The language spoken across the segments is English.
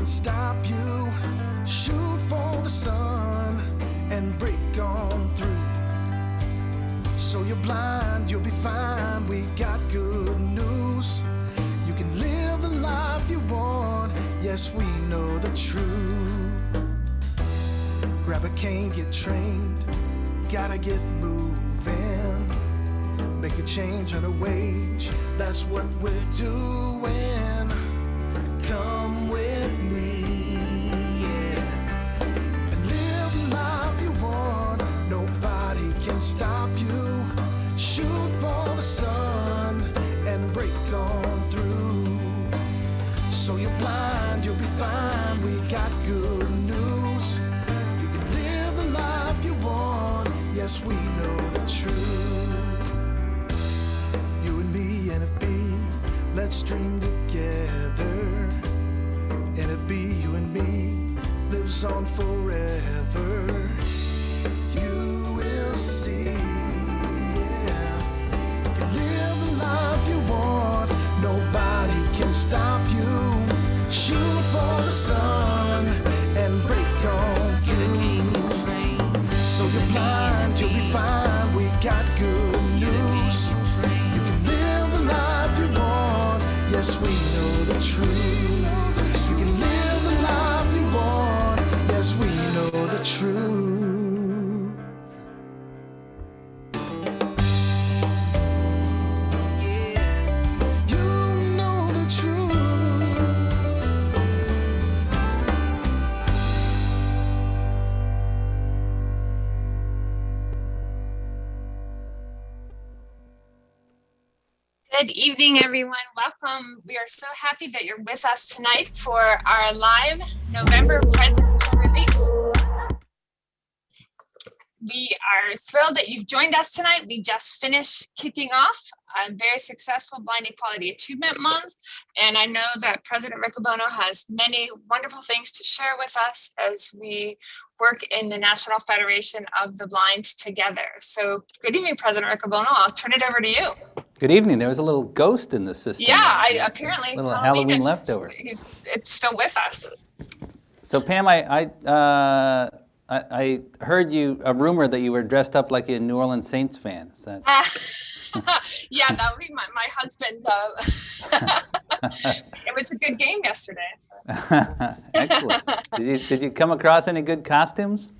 can stop you. Shoot for the sun and break on through. So you're blind, you'll be fine. We got good news. You can live the life you want. Yes, we know the truth. Grab a cane, get trained. Gotta get moving. Make a change on a wage. That's what we're doing. Come with me, yeah. And live the life you want. Nobody can stop you. Shoot for the sun and break on through. So you're blind, you'll be fine. We got good news. You can live the life you want. Yes, we know the truth. You and me and a bee, let's dream together. And a bee, you and me, lives on forever. You will see, yeah. You can live the life you want. Nobody can stop you. Shoot for the sun and break on through. So you're blind, you'll be fine. We got good news. You can live the life you want. Yes, we know the truth. You can live the life you want. Yes, we know the truth. You know the truth. Good evening, everyone. Welcome. We are so happy that you're with us tonight for our live November presidential release. We are thrilled that you've joined us tonight. We just finished kicking off a very successful Blind Equality Achievement Month. And I know that President Riccobono has many wonderful things to share with us as we work in the National Federation of the Blind together. So good evening, President Riccobono. I'll turn it over to you. Good evening. There was a little ghost in the system. Yeah, apparently little Halloween leftover. It's still with us. So Pam, I heard a rumor that you were dressed up like a New Orleans Saints fan. Is that? Yeah, that would be my husband's. It was a good game yesterday. So. Excellent. Did you come across any good costumes?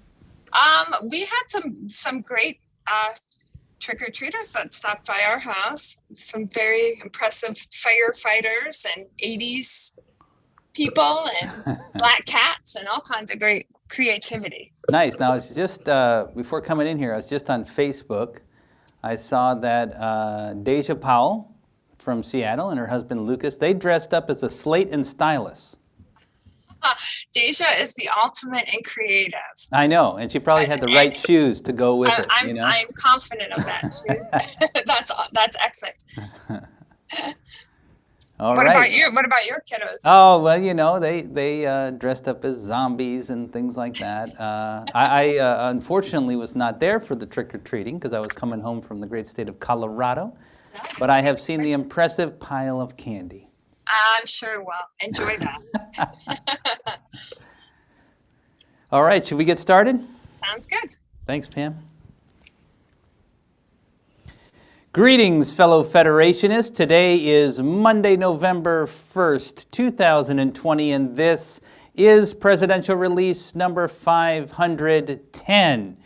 We had some great trick-or-treaters that stopped by our house. Some very impressive firefighters and 80s people and black cats and all kinds of great creativity. Nice. Now, it's just before coming in here, I was just on Facebook. I saw that Deja Powell from Seattle and her husband Lucas, they dressed up as a slate and stylus. Deja is the ultimate in creative. I know, and she probably had the right shoes to go with it. I'm confident of that too. That's excellent. All what right. about you? What about your kiddos? Oh, well, they dressed up as zombies and things like that. I unfortunately was not there for the trick-or-treating because I was coming home from the great state of Colorado, but I have seen the impressive pile of candy. I'm sure will. Enjoy that. All right, should we get started? Sounds good. Thanks, Pam. Greetings, fellow Federationists. Today is Monday, November 1st, 2020, and this is Presidential Release number 510.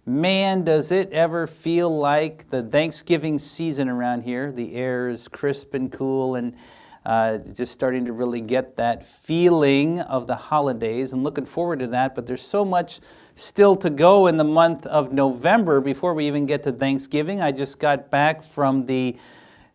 Man, does it ever feel like the Thanksgiving season around here. The air is crisp and cool and just starting to really get that feeling of the holidays. I'm looking forward to that, but there's so much still to go in the month of November before we even get to Thanksgiving. I just got back from the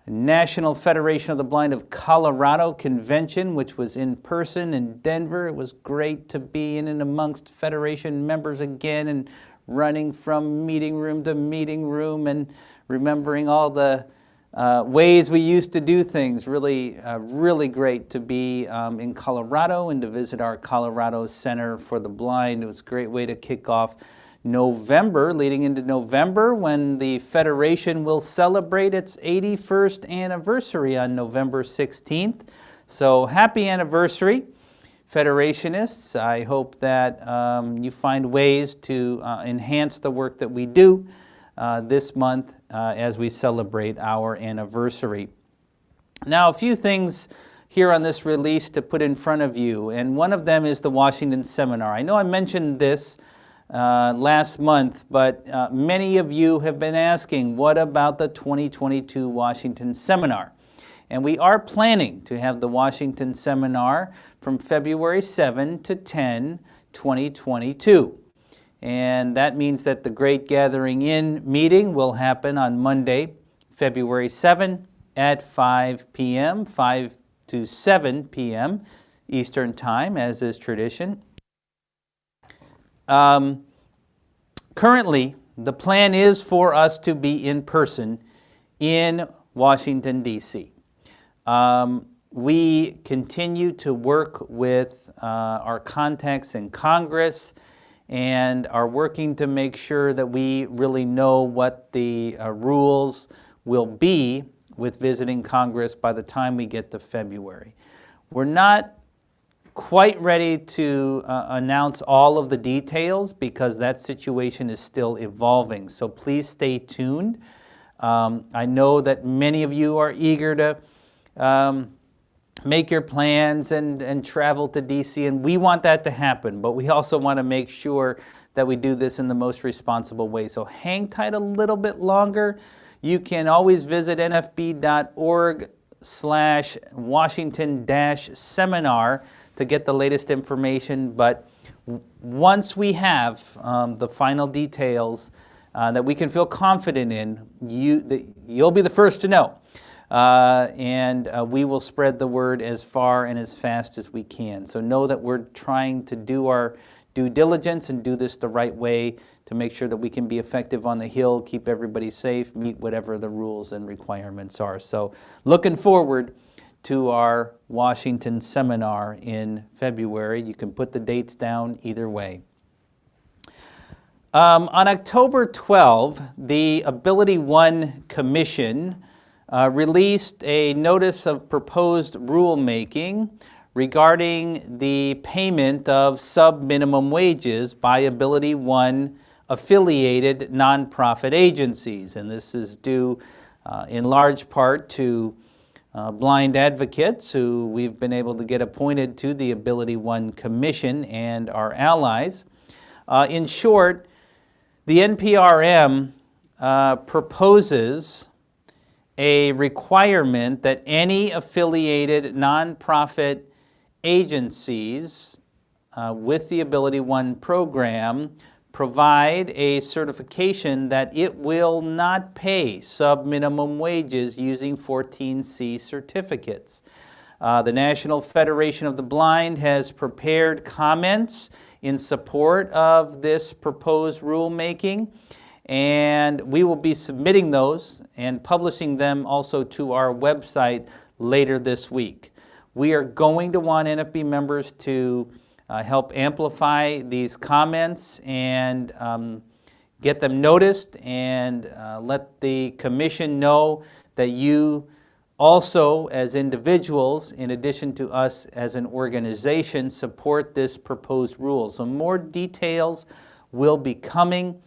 National Federation of the Blind of Colorado convention, which was in person in Denver. It was great to be in and amongst Federation members again and running from meeting room to meeting room and remembering all the ways we used to do things. Really great to be in Colorado and to visit our Colorado Center for the Blind. It was a great way to kick off November, leading into November when the Federation will celebrate its 81st anniversary on November 16th. So happy anniversary. Federationists, I hope that you find ways to enhance the work that we do this month as we celebrate our anniversary. Now, a few things here on this release to put in front of you, and one of them is the Washington Seminar. I know I mentioned this last month, but many of you have been asking, what about the 2022 Washington Seminar? And we are planning to have the Washington Seminar from February 7 to 10, 2022. And that means that the Great Gathering In meeting will happen on Monday, February 7 at 5 p.m., 5 to 7 p.m. Eastern Time, as is tradition. Currently, the plan is for us to be in person in Washington, D.C. We continue to work with our contacts in Congress and are working to make sure that we really know what the rules will be with visiting Congress by the time we get to February. We're not quite ready to announce all of the details because that situation is still evolving, so please stay tuned. I know that many of you are eager to make your plans and travel to DC, and we want that to happen, but we also want to make sure that we do this in the most responsible way. So hang tight a little bit longer. You can always visit nfb.org/Washington-seminar to get the latest information, but once we have the final details that we can feel confident in, you'll be the first to know. And we will spread the word as far and as fast as we can. So know that we're trying to do our due diligence and do this the right way to make sure that we can be effective on the Hill, keep everybody safe, meet whatever the rules and requirements are. So looking forward to our Washington Seminar in February. You can put the dates down either way. On October 12, the Ability One Commission released a notice of proposed rulemaking regarding the payment of sub-minimum wages by Ability One affiliated nonprofit agencies. And this is due in large part to blind advocates who we've been able to get appointed to the Ability One Commission and our allies. In short, the NPRM proposes a requirement that any affiliated nonprofit agencies with the Ability One program provide a certification that it will not pay sub-minimum wages using 14C certificates. The National Federation of the Blind has prepared comments in support of this proposed rulemaking, and we will be submitting those and publishing them also to our website later this week. We are going to want NFB members to help amplify these comments and get them noticed and let the Commission know that you also, as individuals, in addition to us as an organization, support this proposed rule. So more details will be coming.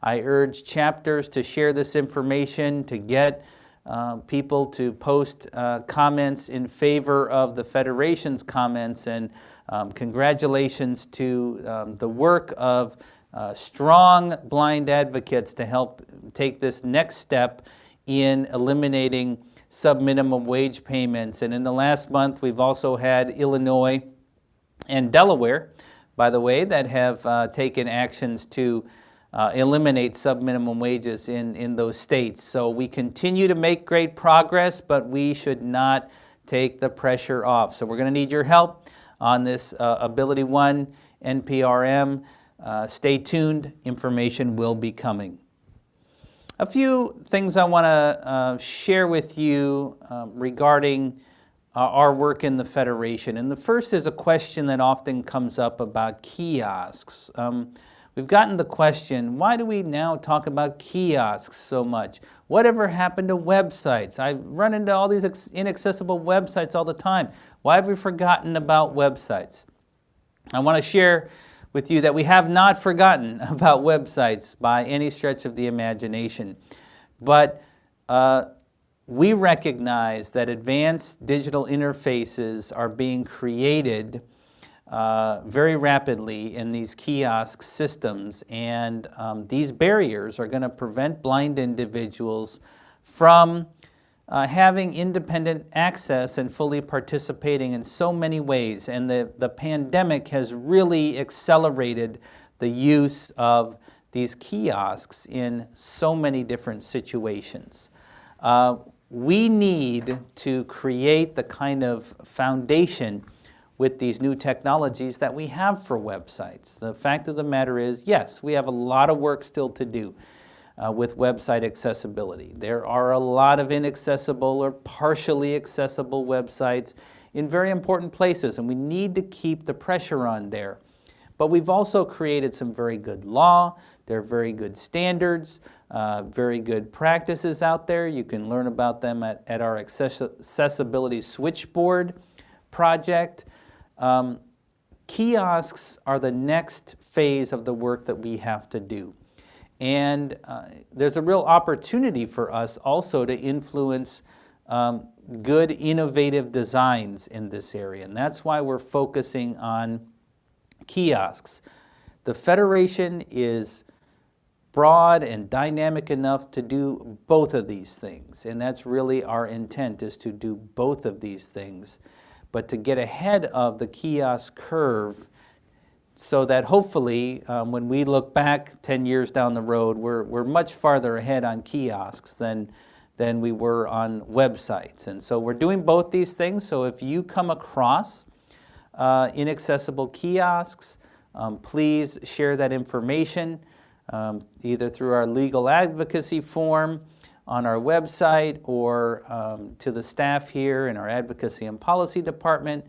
I urge chapters to share this information, to get people to post comments in favor of the Federation's comments, and congratulations to the work of strong blind advocates to help take this next step in eliminating sub-minimum wage payments. And in the last month, we've also had Illinois and Delaware, by the way, that have taken actions to eliminate sub-minimum wages in those states. So we continue to make great progress, but we should not take the pressure off. So we're going to need your help on this Ability One NPRM. Stay tuned. Information will be coming. A few things I want to share with you regarding our work in the Federation. And the first is a question that often comes up about kiosks. We've gotten the question, why do we now talk about kiosks so much? Whatever happened to websites? I run into all these inaccessible websites all the time. Why have we forgotten about websites? I want to share with you that we have not forgotten about websites by any stretch of the imagination, but we recognize that advanced digital interfaces are being created very rapidly in these kiosk systems, and these barriers are going to prevent blind individuals from having independent access and fully participating in so many ways. And the pandemic has really accelerated the use of these kiosks in so many different situations. We need to create the kind of foundation with these new technologies that we have for websites. The fact of the matter is, yes, we have a lot of work still to do with website accessibility. There are a lot of inaccessible or partially accessible websites in very important places, and we need to keep the pressure on there. But we've also created some very good law. There are very good standards, very good practices out there. You can learn about them at our Accessibility Switchboard project. Kiosks are the next phase of the work that we have to do. And there's a real opportunity for us also to influence good, innovative designs in this area. And that's why we're focusing on kiosks. The Federation is broad and dynamic enough to do both of these things. And that's really our intent, is to do both of these things. But to get ahead of the kiosk curve, so that hopefully when we look back 10 years down the road, we're much farther ahead on kiosks than we were on websites. And so we're doing both these things. So if you come across inaccessible kiosks, please share that information either through our legal advocacy form on our website or to the staff here in our Advocacy and Policy Department.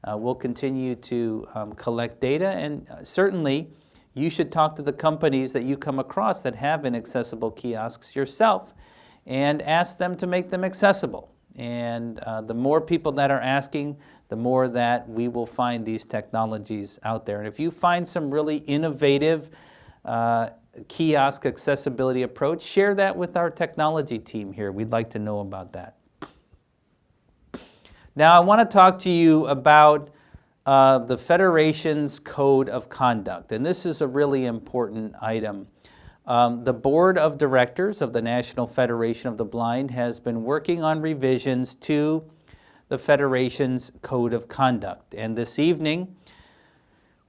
We'll continue to collect data, and certainly you should talk to the companies that you come across that have inaccessible kiosks yourself and ask them to make them accessible. And the more people that are asking, the more that we will find these technologies out there. And if you find some really innovative kiosk accessibility approach, share that with our technology team here. We'd like to know about that. Now, I want to talk to you about the Federation's Code of Conduct, and this is a really important item. The Board of Directors of the National Federation of the Blind has been working on revisions to the Federation's Code of Conduct, and this evening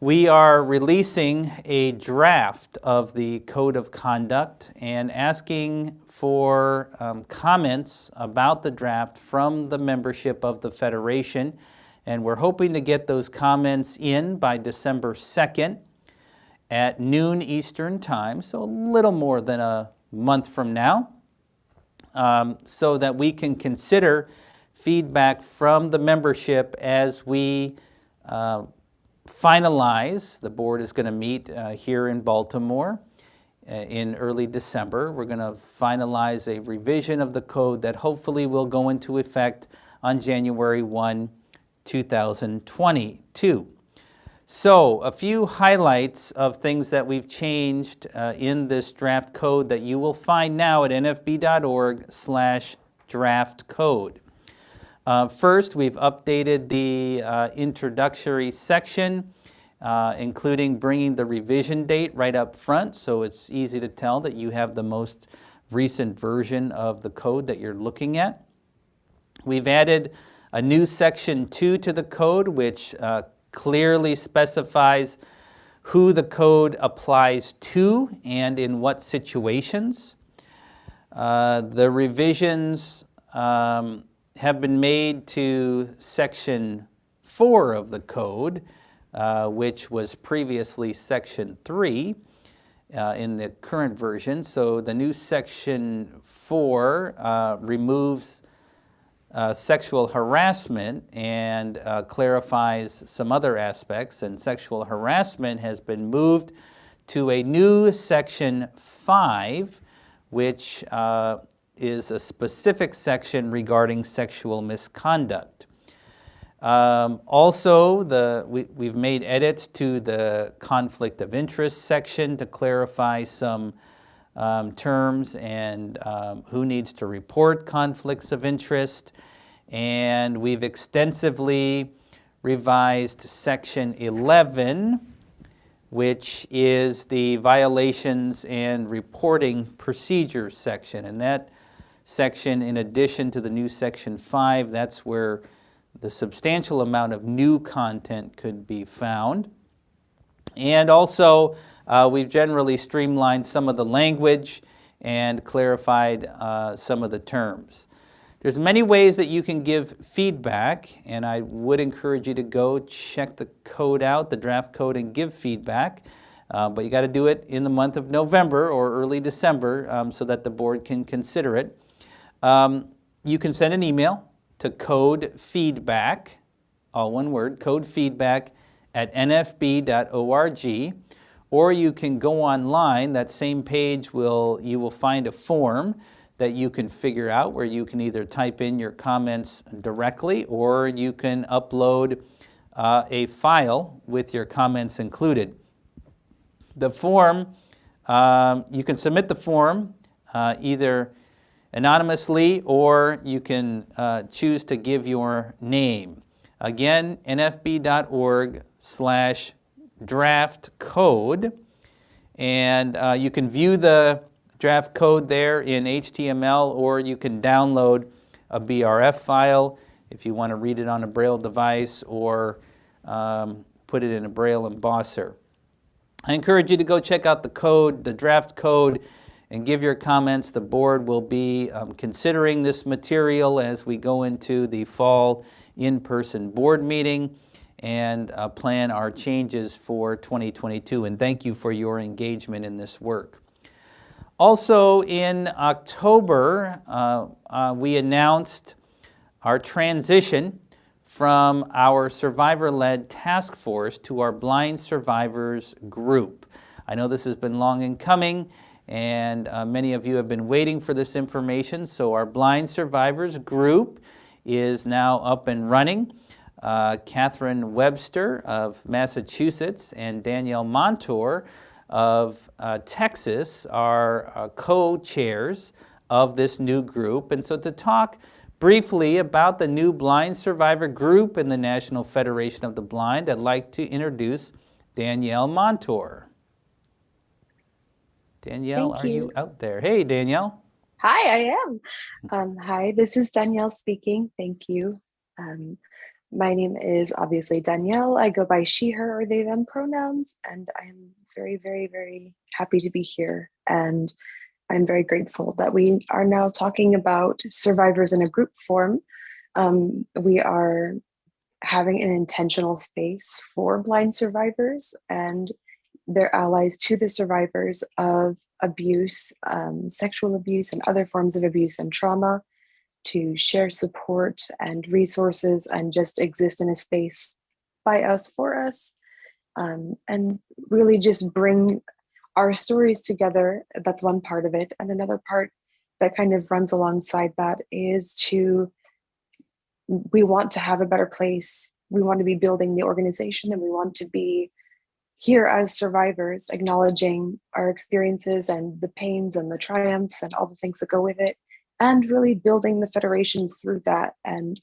we are releasing a draft of the Code of Conduct and asking for comments about the draft from the membership of the Federation. And we're hoping to get those comments in by December 2nd at noon Eastern Time, so a little more than a month from now, so that we can consider feedback from the membership as we finalize. The board is going to meet here in Baltimore in early December. We're going to finalize a revision of the code that hopefully will go into effect on January 1, 2022. So a few highlights of things that we've changed in this draft code that you will find now at nfb.org/draft code. First, we've updated the introductory section, including bringing the revision date right up front, so it's easy to tell that you have the most recent version of the code that you're looking at. We've added a new section 2 to the code, which clearly specifies who the code applies to and in what situations. The revisions have been made to Section 4 of the code, which was previously Section 3 in the current version. So the new Section 4 removes sexual harassment and clarifies some other aspects, and sexual harassment has been moved to a new Section 5, which is a specific section regarding sexual misconduct. Also, we've made edits to the conflict of interest section to clarify some terms and who needs to report conflicts of interest. And we've extensively revised section 11, which is the violations and reporting procedures section. And that section, in addition to the new section 5, that's where the substantial amount of new content could be found. And also, we've generally streamlined some of the language and clarified some of the terms. There's many ways that you can give feedback, and I would encourage you to go check the code out, the draft code, and give feedback. But you got to do it in the month of November or early December so that the board can consider it. You can send an email to codefeedback, all one word, codefeedback@nfb.org, or you can go online. That same page you will find a form that you can figure out where you can either type in your comments directly or you can upload a file with your comments included. The form, you can submit the form either anonymously or you can choose to give your name. Again, nfb.org/draft code, and you can view the draft code there in HTML, or you can download a BRF file if you want to read it on a Braille device or put it in a Braille embosser. I encourage you to go check out the code, the draft code, and give your comments. The board will be considering this material as we go into the fall in-person board meeting and plan our changes for 2022. And thank you for your engagement in this work. Also in October, we announced our transition from our survivor-led task force to our blind survivors group. I know this has been long in coming, and many of you have been waiting for this information. So our blind survivors group is now up and running. Catherine Webster of Massachusetts and Danielle Montour of Texas are co-chairs of this new group. And so to talk briefly about the new Blind Survivor group in the National Federation of the Blind, I'd like to introduce Danielle Montour. Danielle, are you out there? Hey, Danielle. Hi, I am. Hi, this is Danielle speaking. Thank you. My name is obviously Danielle. I go by she, her, or they, them pronouns, and I'm very, very, very happy to be here. And I'm very grateful that we are now talking about survivors in a group form. We are having an intentional space for blind survivors and their allies to the survivors of abuse, sexual abuse, and other forms of abuse and trauma, to share support and resources and just exist in a space by us, for us, and really just bring our stories together. That's one part of it. And another part that kind of runs alongside that is we want to have a better place. We want to be building the organization, and we want to be here as survivors, acknowledging our experiences and the pains and the triumphs and all the things that go with it, and really building the Federation through that, and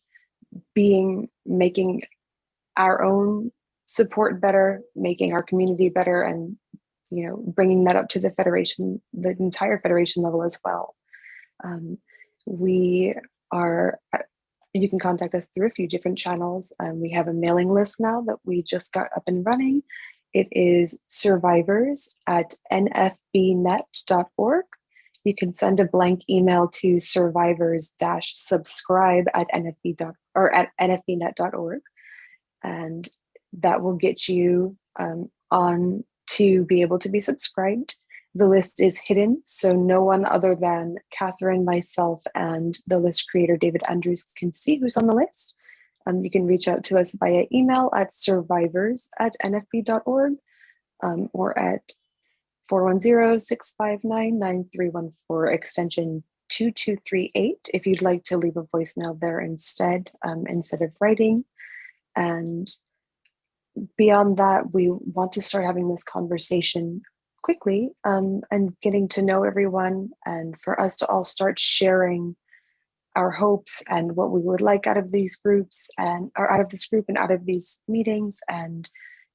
making our own support better, making our community better, and bringing that up to the Federation, the entire Federation level as well. You can contact us through a few different channels. We have a mailing list now that we just got up and running. It is survivors@nfbnet.org. You can send a blank email to survivors-subscribe@nfbnet.org, and that will get you on to be able to be subscribed. The list is hidden, so no one other than Catherine, myself, and the list creator, David Andrews, can see who's on the list. You can reach out to us via email at survivors@nfb.org or at 410-659-9314, extension 2238, if you'd like to leave a voicemail there instead of writing. And beyond that, we want to start having this conversation quickly, and getting to know everyone, and for us to all start sharing our hopes and what we would like out of these groups, and or out of this group and out of these meetings, and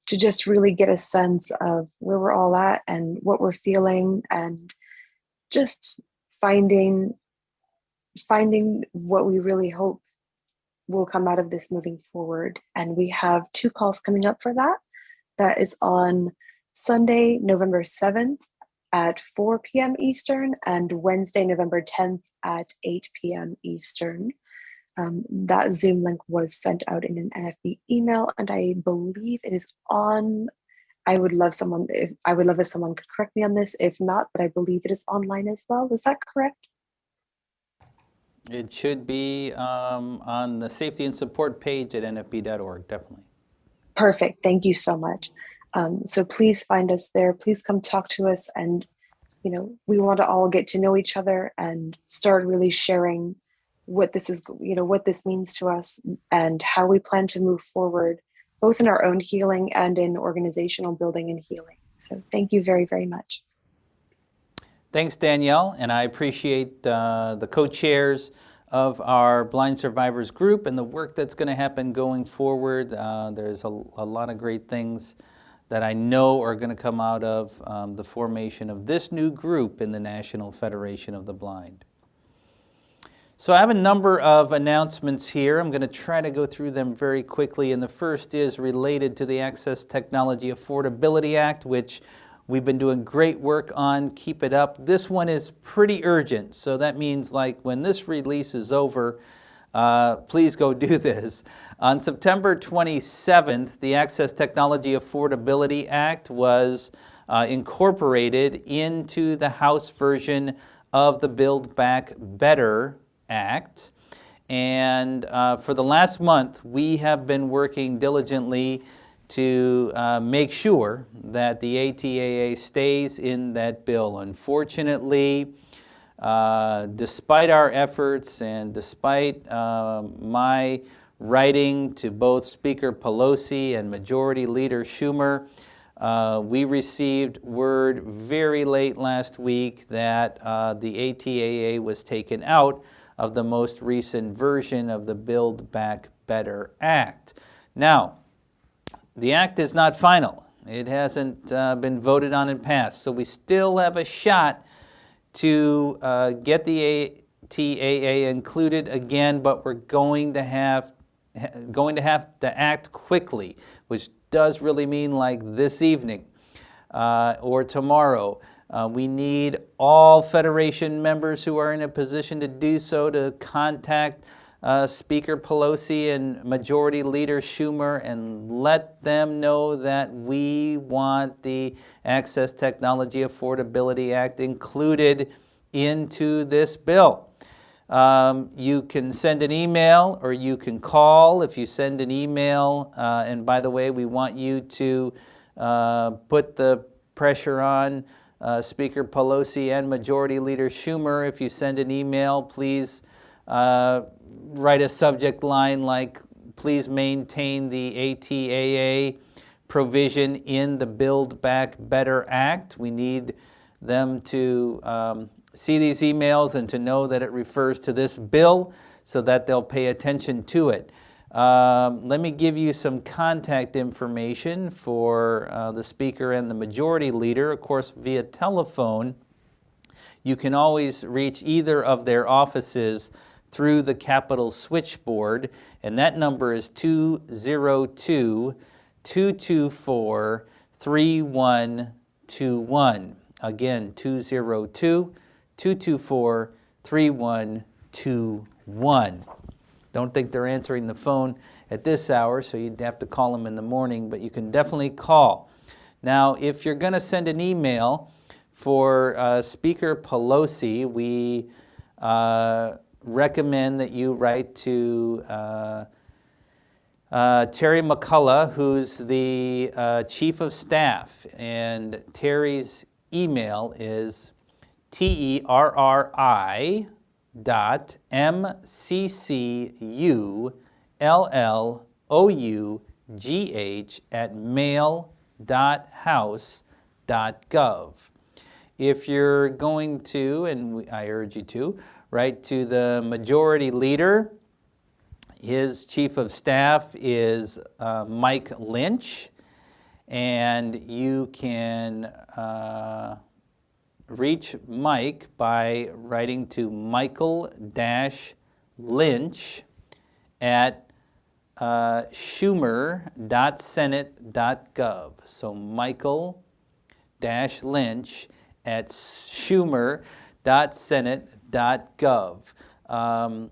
to just really get a sense of where we're all at and what we're feeling, and just finding what we really hope will come out of this moving forward. And we have 2 calls coming up for that. That is on Sunday, November 7th at 4 p.m. Eastern, and Wednesday, November 10th at 8 p.m. Eastern. That Zoom link was sent out in an NFB email, and I believe it is on. I would love if someone could correct me on this. If not, but I believe it is online as well. Is that correct? It should be on the safety and support page at nfb.org, definitely. Perfect. Thank you so much. So please find us there. Please come talk to us. And, we want to all get to know each other and start really sharing what this is, what this means to us and how we plan to move forward, both in our own healing and in organizational building and healing. So thank you very, very much. Thanks, Danielle, and I appreciate the co-chairs of our Blind Survivors group and the work that's going to happen going forward. There's a lot of great things that I know are going to come out of the formation of this new group in the National Federation of the Blind. So I have a number of announcements here. I'm going to try to go through them very quickly, and the first is related to the Access Technology Affordability Act, which we've been doing great work on. Keep it up. This one is pretty urgent, so that means when this release is over, please go do this. On September 27th, the Access Technology Affordability Act was incorporated into the House version of the Build Back Better Act. And for the last month, we have been working diligently to make sure that the ATAA stays in that bill. Unfortunately, despite our efforts and despite my writing to both Speaker Pelosi and Majority Leader Schumer, we received word very late last week that the ATAA was taken out of the most recent version of the Build Back Better Act. Now, the act is not final. It hasn't been voted on and passed, so we still have a shot to get the ATAA included again, but we're going to have to act quickly, which does really mean this evening or tomorrow. We need all Federation members who are in a position to do so to contact Speaker Pelosi and Majority Leader Schumer and let them know that we want the Access Technology Affordability Act included into this bill. You can send an email or you can call. If you send an email, and by the way, we want you to put the pressure on Speaker Pelosi and Majority Leader Schumer. If you send an email, please write a subject line like, please maintain the ATAA provision in the Build Back Better Act. We need them to see these emails and to know that it refers to this bill so that they'll pay attention to it. Let me give you some contact information for the Speaker and the Majority Leader. Of course, via telephone, you can always reach either of their offices through the Capitol switchboard, and that number is 202-224-3121. Again, 202-224-3121. Don't think they're answering the phone at this hour, so you'd have to call them in the morning, but you can definitely call. Now, if you're going to send an email for Speaker Pelosi, we recommend that you write to Terry McCullough, who's the Chief of Staff, and Terry's email is terri.mccullogh mail.house.gov. If you're going to, and I urge you to, write to the majority leader. His chief of staff is Mike Lynch, and you can reach Mike by writing to Michael-Lynch at schumer.senate.gov. So Michael-Lynch at schumer.senate.gov.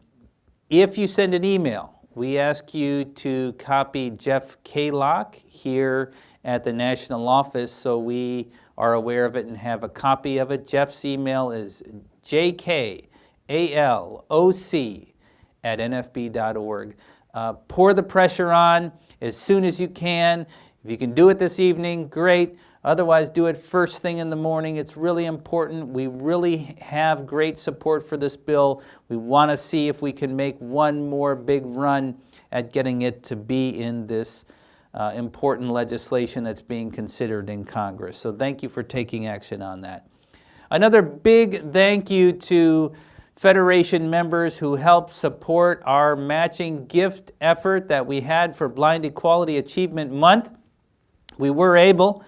If you send an email, we ask you to copy Jeff Kaylock here at the national office so we are aware of it and have a copy of it. Jeff's email is jkaloc@nfb.org. Pour the pressure on as soon as you can. If you can do it this evening, great. Otherwise, do it first thing in the morning. It's really important. We really have great support for this bill. We want to see if we can make one more big run at getting it to be in this important legislation that's being considered in Congress. So thank you for taking action on that. Another big thank you to Federation members who helped support our matching gift effort that we had for Blind Equality Achievement Month. We were able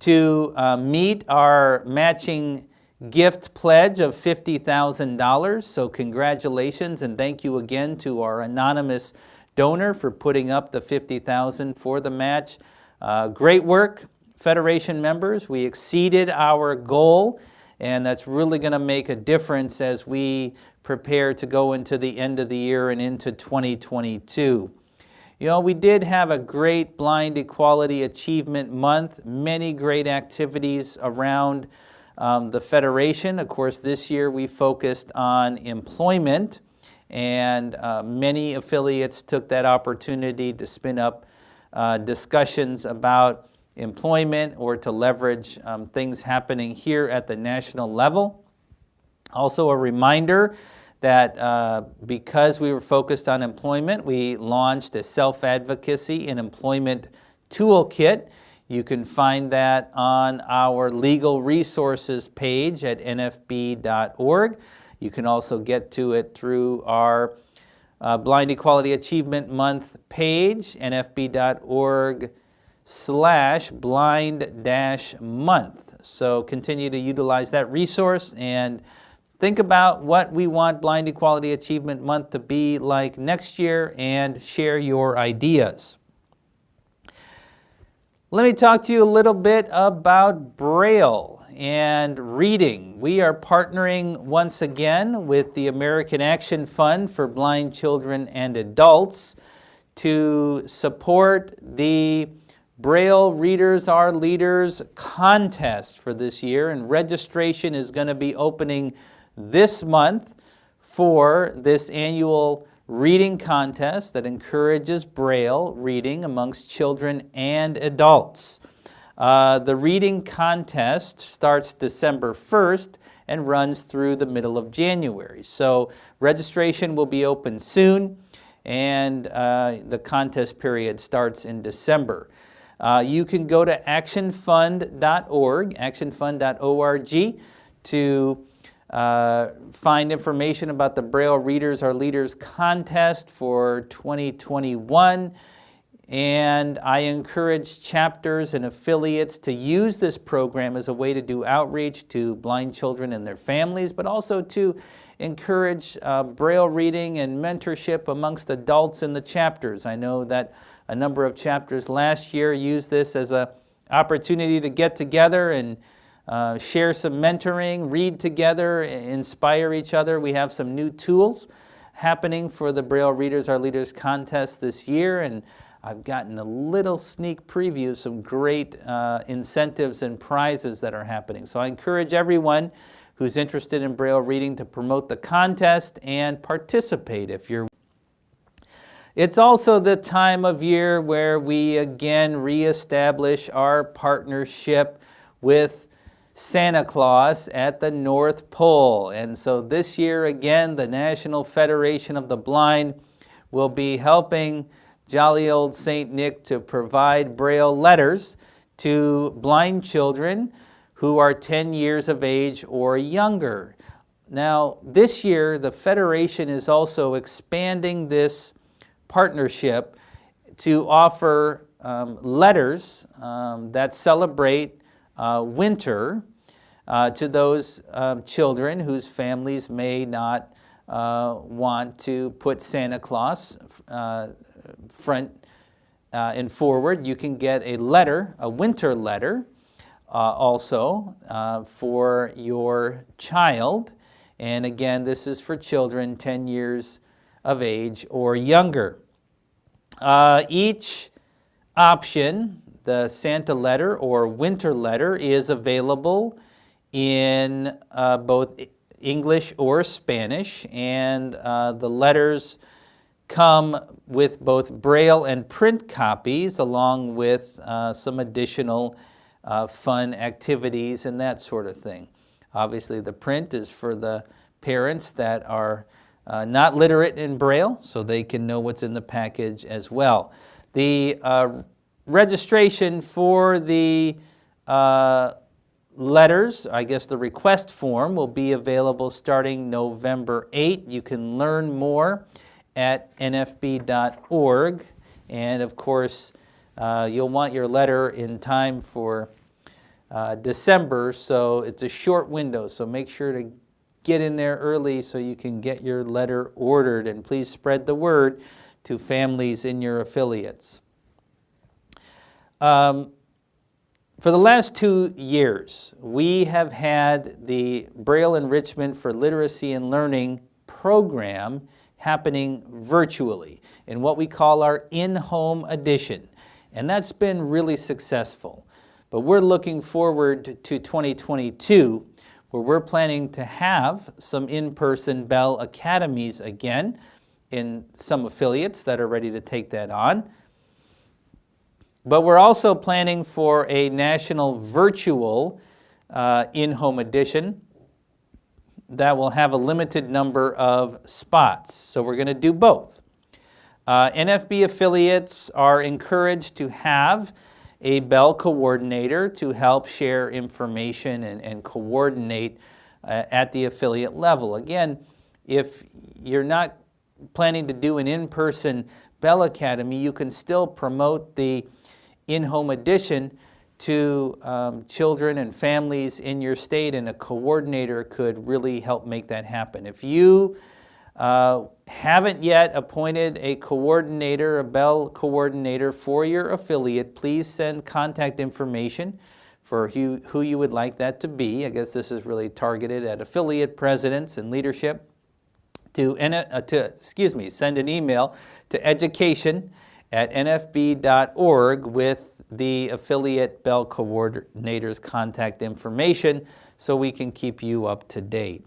to meet our matching gift pledge of $50,000. So congratulations and thank you again to our anonymous donor for putting up the $50,000 for the match. Great work, Federation members. We exceeded our goal, and that's really going to make a difference as we prepare to go into the end of the year and into 2022. You know, we did have a great Blind Equality Achievement Month, many great activities around the Federation. Of course, this year we focused on employment, and many affiliates took that opportunity to spin up discussions about employment or to leverage things happening here at the national level. Also a reminder that because we were focused on employment, we launched a self-advocacy and employment toolkit. You can find that on our legal resources page at nfb.org. You can also get to it through our Blind Equality Achievement Month page, nfb.org/blind-month. So continue to utilize that resource and think about what we want Blind Equality Achievement Month to be like next year and share your ideas. Let me talk to you a little bit about Braille and reading. We are partnering once again with the American Action Fund for Blind Children and Adults to support the Braille Readers Are Leaders contest for this year, and registration is going to be opening this month for this annual reading contest that encourages Braille reading amongst children and adults. The reading contest starts December 1st and runs through the middle of January. So registration will be open soon, and the contest period starts in December. You can go to actionfund.org, actionfund.org, to find information about the Braille Readers Are Leaders contest for 2021. And I encourage chapters and affiliates to use this program as a way to do outreach to blind children and their families, but also to encourage Braille reading and mentorship amongst adults in the chapters. I know that a number of chapters last year used this as an opportunity to get together and share some mentoring, read together, inspire each other. We have some new tools happening for the Braille Readers Are Leaders contest this year, and I've gotten a little sneak preview of some great incentives and prizes that are happening. So I encourage everyone who's interested in Braille reading to promote the contest and participate if you're. It's also the time of year where we again reestablish our partnership with Santa Claus at the North Pole. And so this year again, the National Federation of the Blind will be helping jolly old Saint Nick to provide Braille letters to blind children who are 10 years of age or younger. Now, this year, the Federation is also expanding this partnership to offer letters that celebrate winter to those children whose families may not want to put Santa Claus front and forward. You can get a letter, a winter letter, also for your child. And again, this is for children 10 years of age or younger. Each option, the Santa letter or winter letter, is available in both English or Spanish, and the letters come with both Braille and print copies, along with some additional fun activities and that sort of thing. Obviously, the print is for the parents that are not literate in Braille, so they can know what's in the package as well. The registration for the letters, I guess the request form, will be available starting November 8. You can learn more at nfb.org. And of course, you'll want your letter in time for December, so it's a short window, so make sure to get in there early so you can get your letter ordered, and please spread the word to families in your affiliates. For the last 2 years, we have had the Braille Enrichment for Literacy and Learning program happening virtually in what we call our in-home edition, and that's been really successful. But we're looking forward to 2022, where we're planning to have some in-person Bell Academies again in some affiliates that are ready to take that on. But we're also planning for a national virtual in-home edition that will have a limited number of spots. So we're going to do both. NFB affiliates are encouraged to have a Bell coordinator to help share information and coordinate at the affiliate level. Again, if you're not planning to do an in-person Bell Academy, you can still promote the in-home edition to children and families in your state, and a coordinator could really help make that happen. If you haven't yet appointed a coordinator, a Bell coordinator for your affiliate, please send contact information for who you would like that to be. I guess this is really targeted at affiliate presidents and leadership. Send an email to education@nfb.org with the affiliate Bell coordinator's contact information so we can keep you up to date.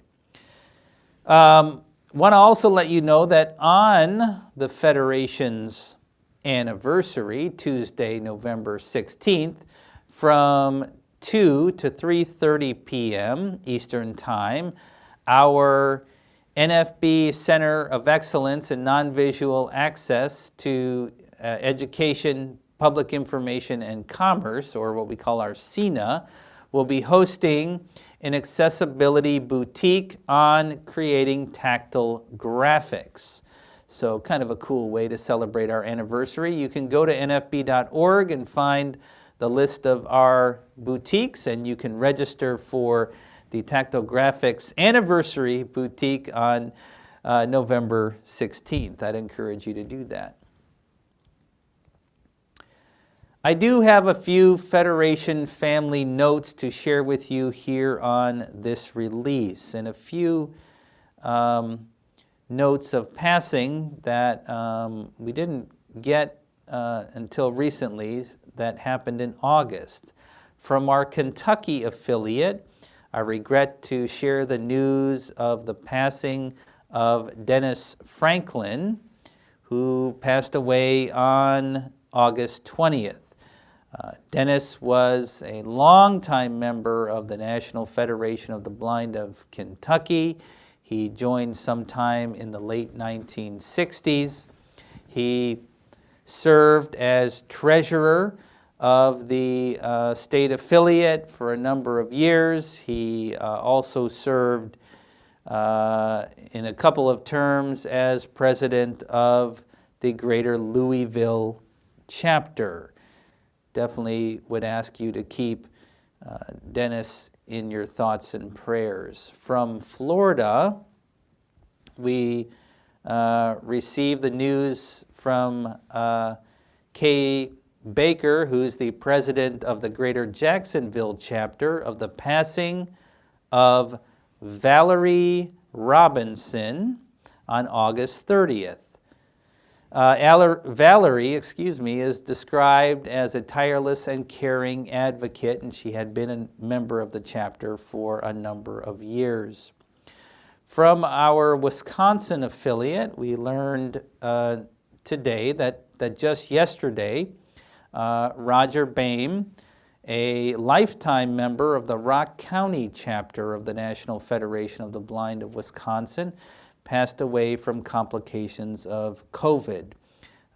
Want to also let you know that on the Federation's anniversary, Tuesday, November 16th, from 2 to 3:30 p.m. Eastern Time, our NFB Center of Excellence in Non-Visual Access to Education, Public Information, and Commerce, or what we call our CINA, will be hosting an accessibility boutique on creating tactile graphics. So kind of a cool way to celebrate our anniversary. You can go to nfb.org and find the list of our boutiques, and you can register for the Tactile Graphics Anniversary Boutique on November 16th. I'd encourage you to do that. I do have a few Federation family notes to share with you here on this release, and a few notes of passing that we didn't get until recently, that happened in August. From our Kentucky affiliate, I regret to share the news of the passing of Dennis Franklin, who passed away on August 20th. Dennis was a longtime member of the National Federation of the Blind of Kentucky. He joined sometime in the late 1960s. He served as treasurer of the state affiliate for a number of years. He also served in a couple of terms as president of the Greater Louisville chapter. Definitely would ask you to keep Dennis in your thoughts and prayers. From Florida, we received the news from Kay Baker, who's the president of the Greater Jacksonville chapter, of the passing of Valerie Robinson on August 30th. Valerie, is described as a tireless and caring advocate, and she had been a member of the chapter for a number of years. From our Wisconsin affiliate, we learned today that just yesterday, Roger Boehm, a lifetime member of the Rock County chapter of the National Federation of the Blind of Wisconsin, passed away from complications of COVID.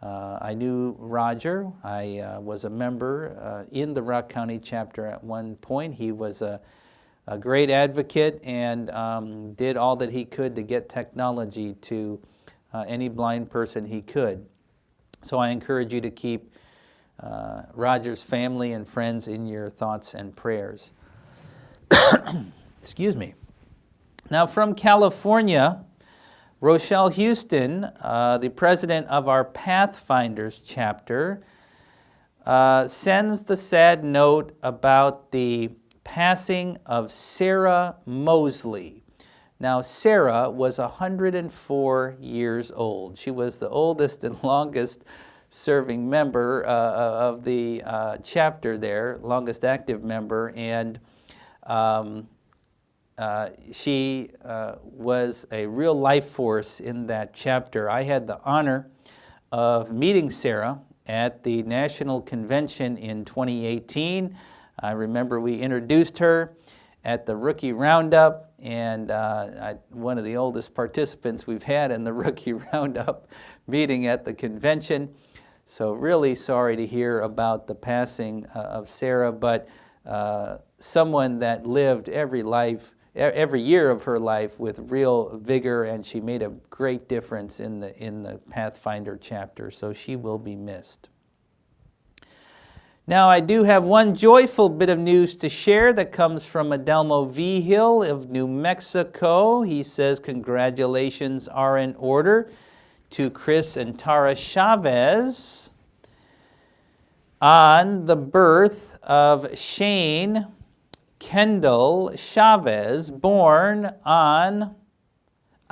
I knew Roger. I was a member in the Rock County chapter at one point. He was a great advocate and did all that he could to get technology to any blind person he could. So I encourage you to keep Roger's family and friends in your thoughts and prayers. Excuse me. Now from California, Rochelle Houston, the president of our Pathfinders chapter, sends the sad note about the passing of Sarah Mosley. Now, Sarah was 104 years old. She was the oldest and longest serving member of the chapter there, longest active member, and she was a real life force in that chapter. I had the honor of meeting Sarah at the National Convention in 2018. I remember we introduced her at the Rookie Roundup, and one of the oldest participants we've had in the Rookie Roundup meeting at the convention. So really sorry to hear about the passing of Sarah, but someone that lived every year of her life with real vigor, and she made a great difference in the Pathfinder chapter, so she will be missed. Now, I do have one joyful bit of news to share that comes from Adelmo Vigil of New Mexico. He says congratulations are in order to Chris and Tara Chavez on the birth of Shane Kendall Chavez, born on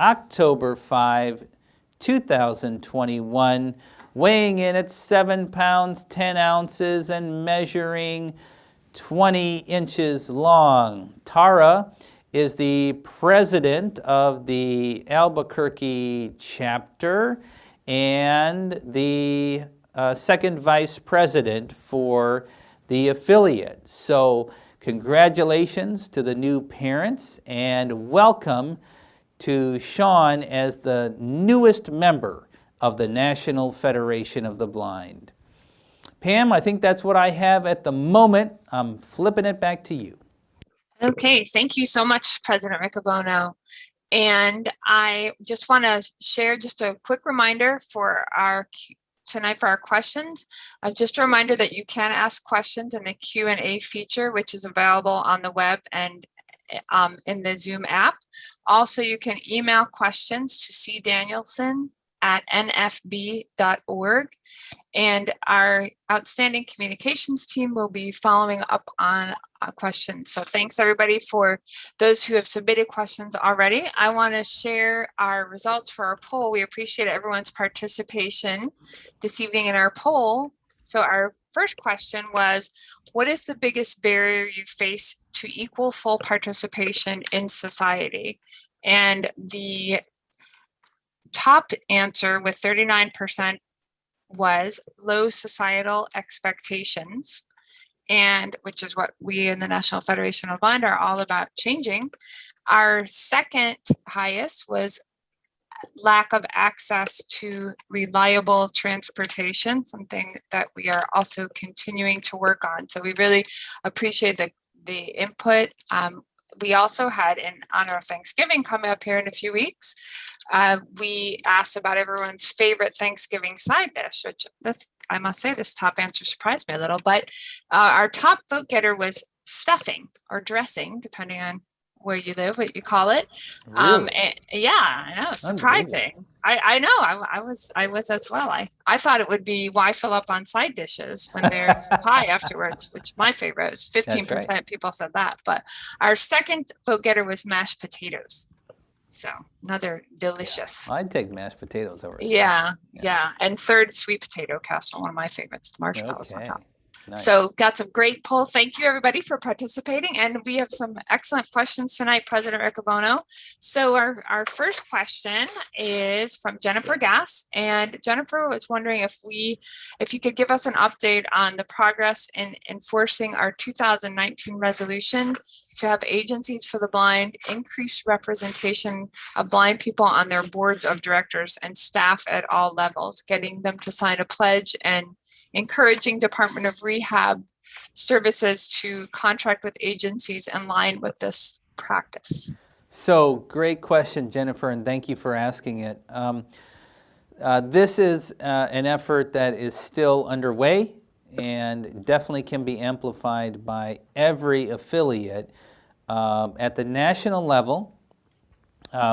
October 5, 2021, weighing in at 7 pounds, 10 ounces, and measuring 20 inches long. Tara is the president of the Albuquerque chapter and the second vice president for the affiliate. So congratulations to the new parents and welcome to Sean as the newest member of the National Federation of the Blind. Pam, I think that's what I have at the moment. I'm flipping it back to you. Okay, thank you so much, President Riccobono. And I just want to share just a quick reminder for tonight for our questions. Just a reminder that you can ask questions in the Q&A feature, which is available on the web and in the Zoom app. Also, you can email questions to cdanielson@nfb.org. And our outstanding communications team will be following up on questions. So thanks everybody for those who have submitted questions already. I want to share our results for our poll. We appreciate everyone's participation this evening in our poll. So our first question was, what is the biggest barrier you face to equal full participation in society? And the top answer with 39% was low societal expectations, and which is what we in the National Federation of Blind are all about changing. Our second highest was lack of access to reliable transportation, something that we are also continuing to work on. So we really appreciate the input. We also had, in honor of Thanksgiving coming up here in a few weeks, we asked about everyone's favorite Thanksgiving side dish, which I must say, this top answer surprised me a little, but our top vote getter was stuffing or dressing, depending on where you live, what you call it. Really? Yeah, I know, surprising. I know, I was as well. I thought it would be why fill up on side dishes when there's pie afterwards, which my favorite was 15% right. People said that. But our second vote getter was mashed potatoes. So another delicious. Yeah. I'd take mashed potatoes over stuffing. Yeah. And third, sweet potato casserole, one of my favorites, marshmallows on top. Nice. So got some great poll. Thank you everybody for participating. And we have some excellent questions tonight, President Riccobono. So our first question is from Jennifer Gass. And Jennifer was wondering if you could give us an update on the progress in enforcing our 2019 resolution to have agencies for the blind increase representation of blind people on their boards of directors and staff at all levels, getting them to sign a pledge and encouraging Department of Rehab Services to contract with agencies in line with this practice. So great question, Jennifer, and thank you for asking it. This is an effort that is still underway and definitely can be amplified by every affiliate. At the national level,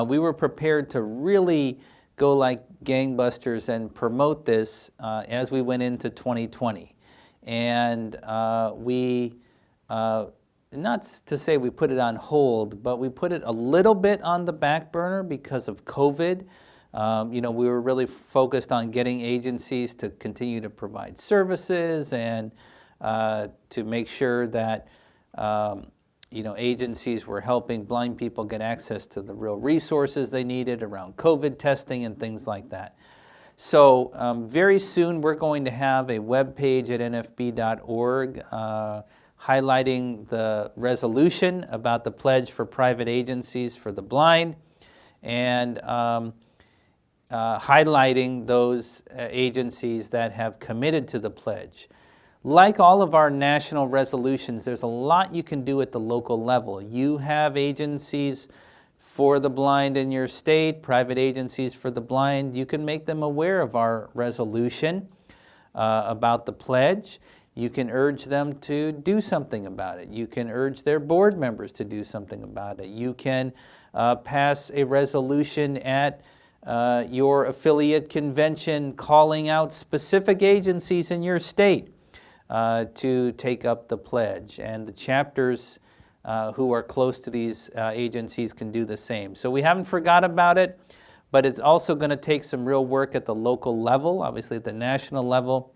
we were prepared to really go like gangbusters and promote this as we went into 2020. And we, not to say we put it on hold, but we put it a little bit on the back burner because of COVID. We were really focused on getting agencies to continue to provide services and to make sure that agencies were helping blind people get access to the real resources they needed around COVID testing and things like that. So very soon we're going to have a webpage at nfb.org highlighting the resolution about the pledge for private agencies for the blind and highlighting those agencies that have committed to the pledge. Like all of our national resolutions, there's a lot you can do at the local level. You have agencies for the blind in your state, private agencies for the blind. You can make them aware of our resolution about the pledge. You can urge them to do something about it. You can urge their board members to do something about it. You can pass a resolution at your affiliate convention calling out specific agencies in your state to take up the pledge, and the chapters who are close to these agencies can do the same. So we haven't forgot about it, but it's also going to take some real work at the local level. Obviously at the national level,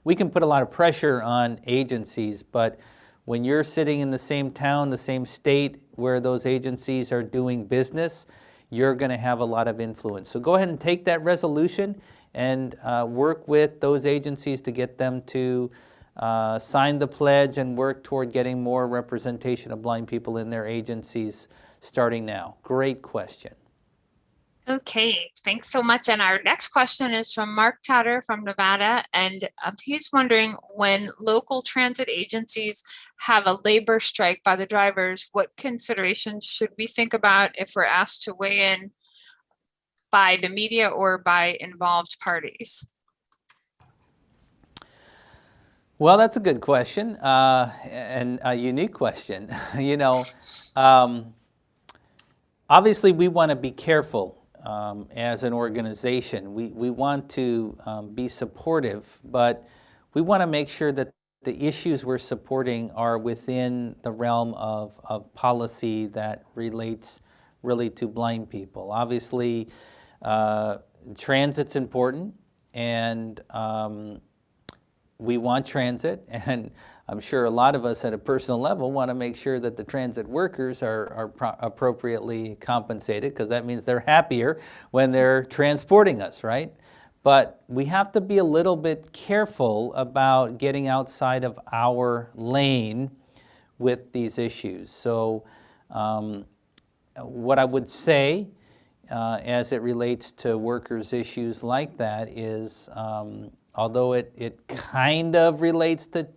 we can put a lot of pressure on agencies, but when you're sitting in the same town, the same state where those agencies are doing business, you're going to have a lot of influence. So go ahead and take that resolution and work with those agencies to get them to sign the pledge and work toward getting more representation of blind people in their agencies starting now. Great question. Okay, thanks so much. And our next question is from Mark Tatter from Nevada. And he's wondering, when local transit agencies have a labor strike by the drivers, what considerations should we think about if we're asked to weigh in by the media or by involved parties? Well, that's a good question and a unique question. Obviously we want to be careful as an organization. We want to be supportive, but we want to make sure that the issues we're supporting are within the realm of policy that relates really to blind people. Obviously, transit's important, and we want transit, and I'm sure a lot of us at a personal level want to make sure that the transit workers are appropriately compensated, because that means they're happier when they're transporting us, right? But we have to be a little bit careful about getting outside of our lane with these issues. So what I would say as it relates to workers' issues like that is, although it kind of relates to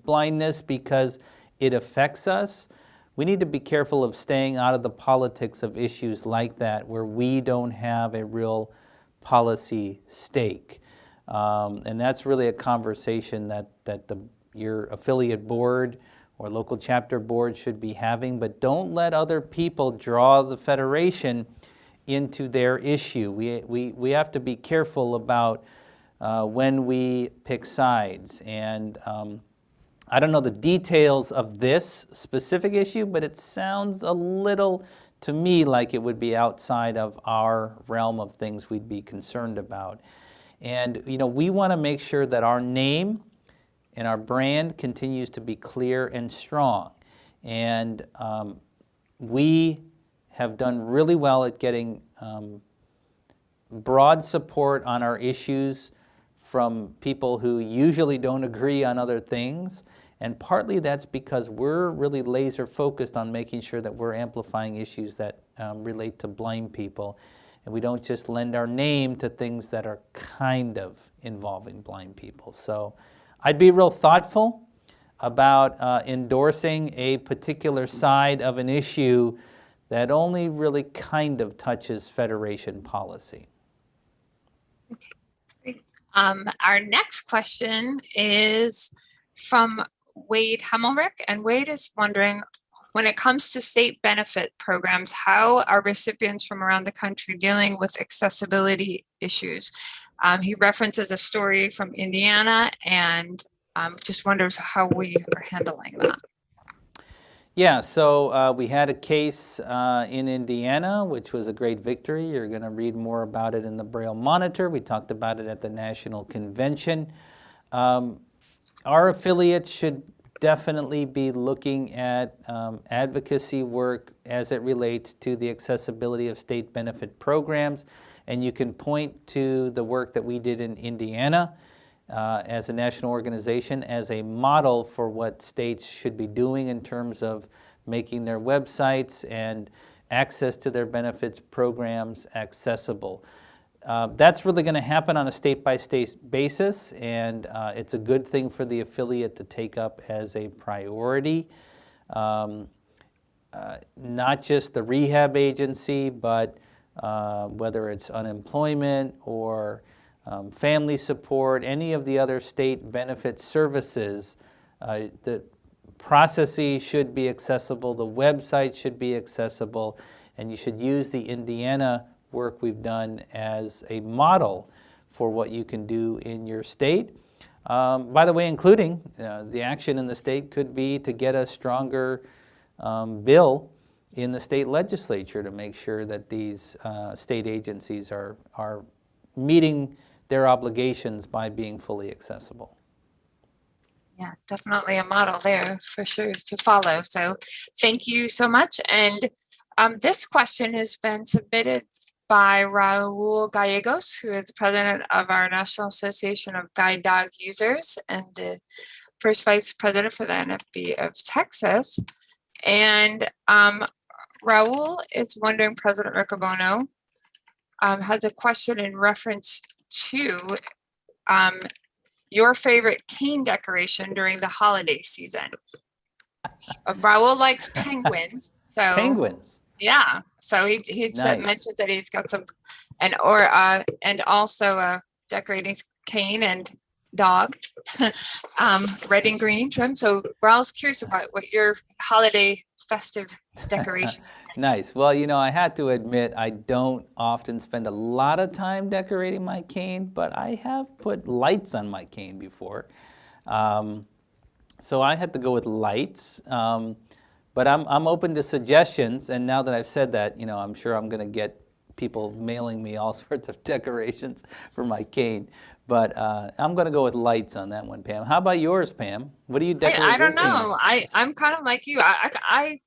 blindness because it affects us, we need to be careful of staying out of the politics of issues like that where we don't have a real policy stake. And that's really a conversation that your affiliate board or local chapter board should be having, but don't let other people draw the federation into their issue. We have to be careful about when we pick sides. And I don't know the details of this specific issue, but it sounds a little to me like it would be outside of our realm of things we'd be concerned about. And we want to make sure that our name and our brand continues to be clear and strong. And we have done really well at getting broad support on our issues from people who usually don't agree on other things. And partly that's because we're really laser focused on making sure that we're amplifying issues that relate to blind people. And we don't just lend our name to things that are kind of involving blind people. So I'd be real thoughtful about endorsing a particular side of an issue that only really kind of touches Federation policy. Okay, great. Our next question is from Wade Hemmelrick, and Wade is wondering, when it comes to state benefit programs, how are recipients from around the country dealing with accessibility issues? He references a story from Indiana and just wonders how we are handling that. Yeah, so we had a case in Indiana, which was a great victory. You're going to read more about it in the Braille Monitor. We talked about it at the National Convention. Our affiliates should definitely be looking at advocacy work as it relates to the accessibility of state benefit programs. And you can point to the work that we did in Indiana as a national organization as a model for what states should be doing in terms of making their websites and access to their benefits programs accessible. That's really going to happen on a state-by-state basis, and it's a good thing for the affiliate to take up as a priority. Not just the rehab agency, but whether it's unemployment or family support, any of the other state benefit services, the processes should be accessible, the website should be accessible, and you should use the Indiana work we've done as a model for what you can do in your state. By the way, including the action in the state could be to get a stronger bill in the state legislature to make sure that these state agencies are meeting their obligations by being fully accessible. Yeah, definitely a model there for sure to follow. So thank you so much. And this question has been submitted by Raul Gallegos, who is the president of our National Association of Guide Dog Users and the first vice president for the NFB of Texas. And Raul is wondering, President Riccobono has a question in reference to your favorite cane decoration during the holiday season. Raul likes penguins. So Penguins. yeah, so he Nice. mentioned that he's got some, and also decorating cane and dog, red and green trim. So Raul's curious about what your holiday festive decoration. Nice. Well, I had to admit I don't often spend a lot of time decorating my cane, but I have put lights on my cane before. So I had to go with lights. But I'm open to suggestions, and now that I've said that, I'm sure I'm going to get people mailing me all sorts of decorations for my cane. But I'm going to go with lights on that one, Pam. How about yours, Pam? What do you decorate? I don't your cane? know. I'm kind of like you. I'm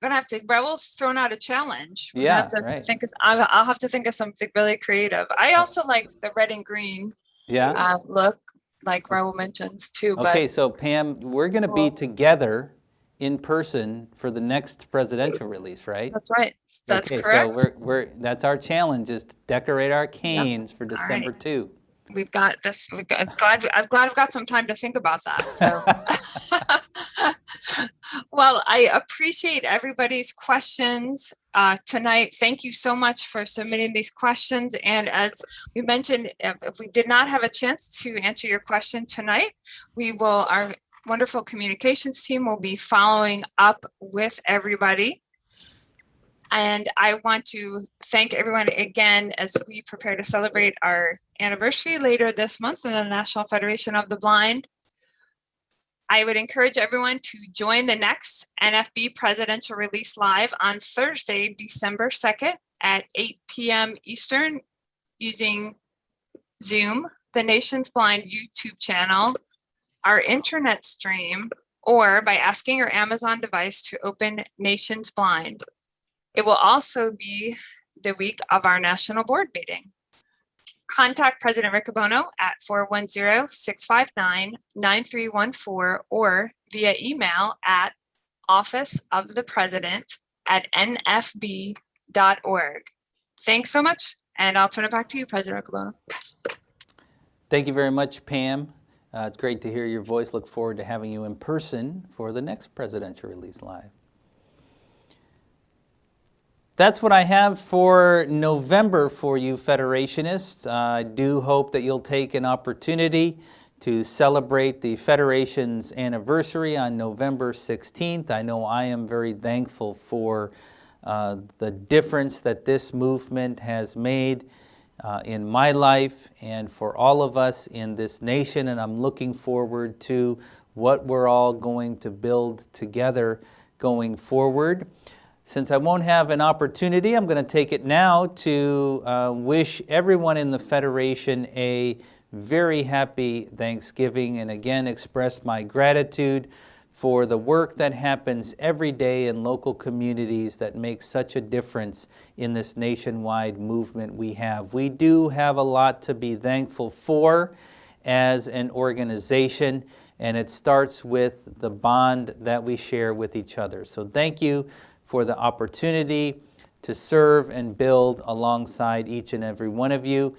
gonna have to. Raul's thrown out a challenge. Yeah, have to right. I'll have to think of something really creative. I also like the red and green look, like Raul mentions too. Okay, so Pam, we're going to be together in person for the next presidential release, right? That's right. That's okay, correct. So that's our challenge, is to decorate our canes for December 2. We've got this. I'm glad I've got some time to think about that. So, well, I appreciate everybody's questions tonight. Thank you so much for submitting these questions. And as we mentioned, if we did not have a chance to answer your question tonight, our wonderful communications team will be following up with everybody. And I want to thank everyone again as we prepare to celebrate our anniversary later this month in the National Federation of the Blind. I would encourage everyone to join the next NFB Presidential Release Live on Thursday, December 2nd at 8 p.m. Eastern using Zoom, the Nation's Blind YouTube channel, our internet stream, or by asking your Amazon device to open Nation's Blind. It will also be the week of our national board meeting. Contact President Riccobono at 410-659-9314 or via email at officeofthepresident@nfb.org. Thanks so much, and I'll turn it back to you, President Riccobono. Thank you very much, Pam. It's great to hear your voice. Look forward to having you in person for the next Presidential Release Live. That's what I have for November for you Federationists. I do hope that you'll take an opportunity to celebrate the Federation's anniversary on November 16th. I know I am very thankful for the difference that this movement has made in my life and for all of us in this nation, and I'm looking forward to what we're all going to build together going forward. Since I won't have an opportunity, I'm going to take it now to wish everyone in the Federation a very happy Thanksgiving, and again express my gratitude for the work that happens every day in local communities that makes such a difference in this nationwide movement we have. We do have a lot to be thankful for as an organization, and it starts with the bond that we share with each other. So thank you for the opportunity to serve and build alongside each and every one of you.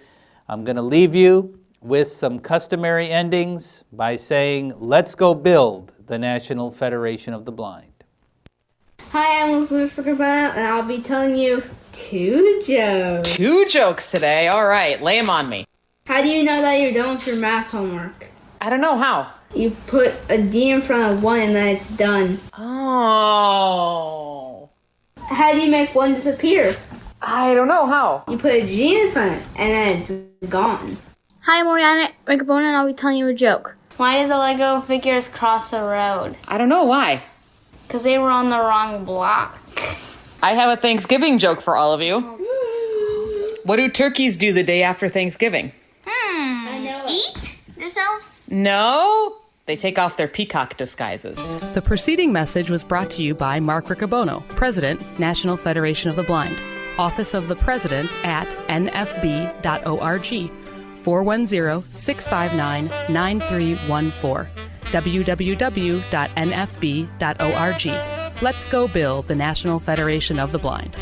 I'm going to leave you with some customary endings by saying, let's go build the National Federation of the Blind. Hi, I'm Elizabeth Riccobono, and I'll be telling you 2 jokes. 2 jokes today? All right, lay them on me. How do you know that you're done with your math homework? I don't know, how? You put a D in front of 1 and then it's done. Oh. How do you make 1 disappear? I don't know, how? You put a G in front and then it's gone. Hi, I'm Oriana Riccobono, and I'll be telling you a joke. Why did the Lego figures cross the road? I don't know, why? Because they were on the wrong block. I have a Thanksgiving joke for all of you. What do turkeys do the day after Thanksgiving? I know. Eat themselves? No, they take off their peacock disguises. The preceding message was brought to you by Mark Riccobono, President, National Federation of the Blind. Office of the President at nfb.org. 410-659-9314. www.nfb.org. Let's go build the National Federation of the Blind.